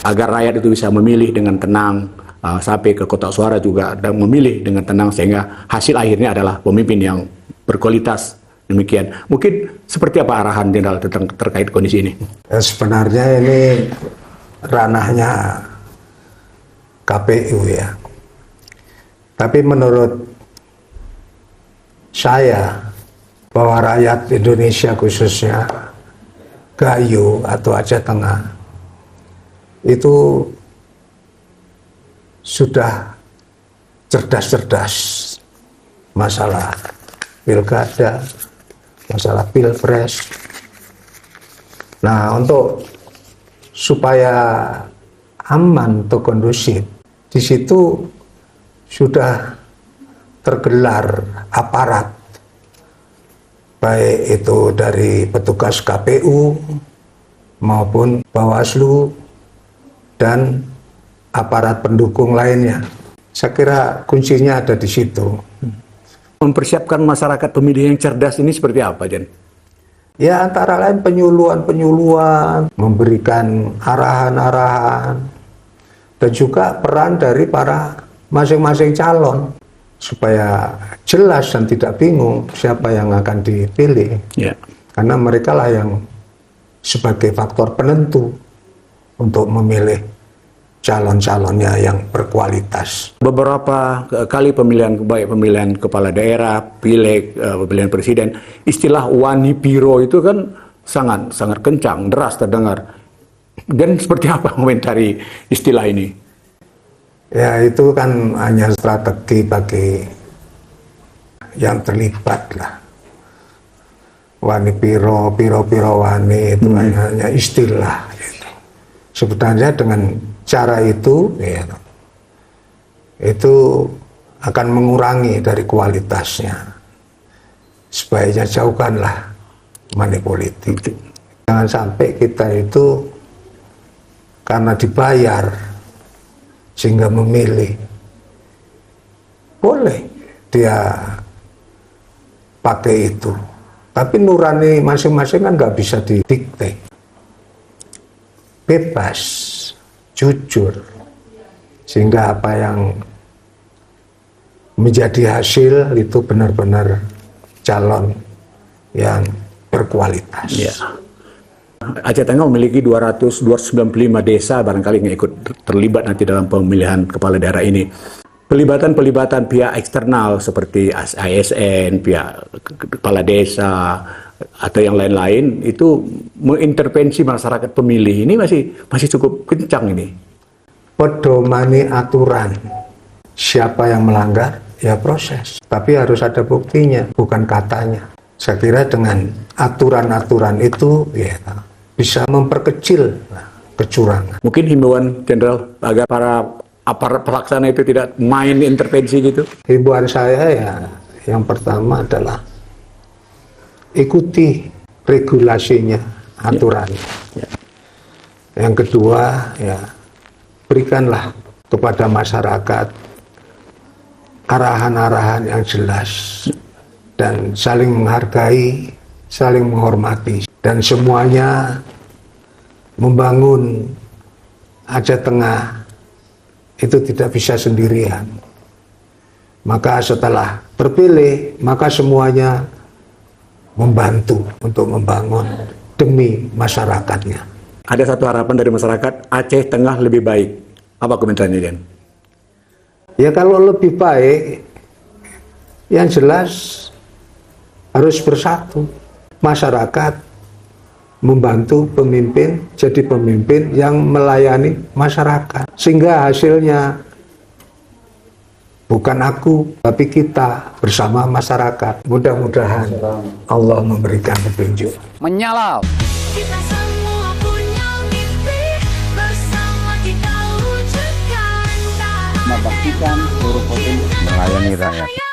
agar rakyat itu bisa memilih dengan tenang, sampai ke kotak suara juga dan memilih dengan tenang, sehingga hasil akhirnya adalah pemimpin yang berkualitas. Demikian. Mungkin seperti apa arahan Jenderal terkait kondisi ini? Sebenarnya ini ranahnya KPU ya. Tapi menurut saya bahwa rakyat Indonesia khususnya Gayo atau Aceh Tengah itu sudah cerdas-cerdas masalah pilkada, masalah pilpres. Nah, untuk supaya aman atau kondusif, di situ sudah tergelar aparat, baik itu dari petugas KPU maupun Bawaslu dan aparat pendukung lainnya. Saya kira kuncinya ada di situ. Mempersiapkan masyarakat pemilih yang cerdas ini seperti apa, Jen? Ya, antara lain penyuluhan-penyuluhan, memberikan arahan-arahan, dan juga peran dari para masing-masing calon, supaya jelas dan tidak bingung siapa yang akan dipilih. Ya. Karena mereka lah yang sebagai faktor penentu untuk memilih calon-calonnya yang berkualitas. Beberapa kali pemilihan, baik pemilihan kepala daerah, pileg, pemilihan presiden, istilah wani piro itu kan sangat kencang, deras terdengar. Dan seperti apa komentari istilah ini? Ya, itu kan hanya strategi bagi yang terlibat lah. Wani piro, piro wani itu hanya istilah. Gitu. Sebenarnya dengan cara itu, ya, itu akan mengurangi dari kualitasnya. Sebaiknya jauhkanlah money politik. Jangan sampai kita itu karena dibayar sehingga memilih. Boleh dia pakai itu, tapi nurani masing-masing kan nggak bisa didikte. Bebas, jujur, sehingga apa yang menjadi hasil itu benar-benar calon yang berkualitas. Ya. Aceh Tengah memiliki 295 desa barangkali yang ikut terlibat nanti dalam pemilihan kepala daerah ini. Pelibatan pihak eksternal seperti ASN, pihak kepala desa atau yang lain-lain itu mengintervensi masyarakat pemilih ini masih cukup kencang ini. Pedomani aturan, siapa yang melanggar ya proses, tapi harus ada buktinya, bukan katanya. Saya kira dengan aturan-aturan itu ya bisa memperkecil kecurangan. Mungkin himbauan Jenderal agar para aparat pelaksana itu tidak main intervensi gitu. Himbauan saya ya yang pertama adalah ikuti regulasinya, aturannya. Ya. Yang kedua ya berikanlah kepada masyarakat arahan-arahan yang jelas dan saling menghargai, saling menghormati, dan semuanya membangun Aceh Tengah itu tidak bisa sendirian. Maka setelah terpilih, maka semuanya membantu untuk membangun demi masyarakatnya. Ada satu harapan dari masyarakat, Aceh Tengah lebih baik. Apa komentarnya, Jen? Ya kalau lebih baik, yang jelas harus bersatu. Masyarakat membantu pemimpin jadi pemimpin yang melayani masyarakat. Sehingga hasilnya bukan aku, tapi kita bersama masyarakat. Mudah-mudahan Allah memberikan petunjuk. Menyala. Kita semua punya mimpi, bersama kita wujudkan. Membaktikan seluruh potensi melayani rakyat.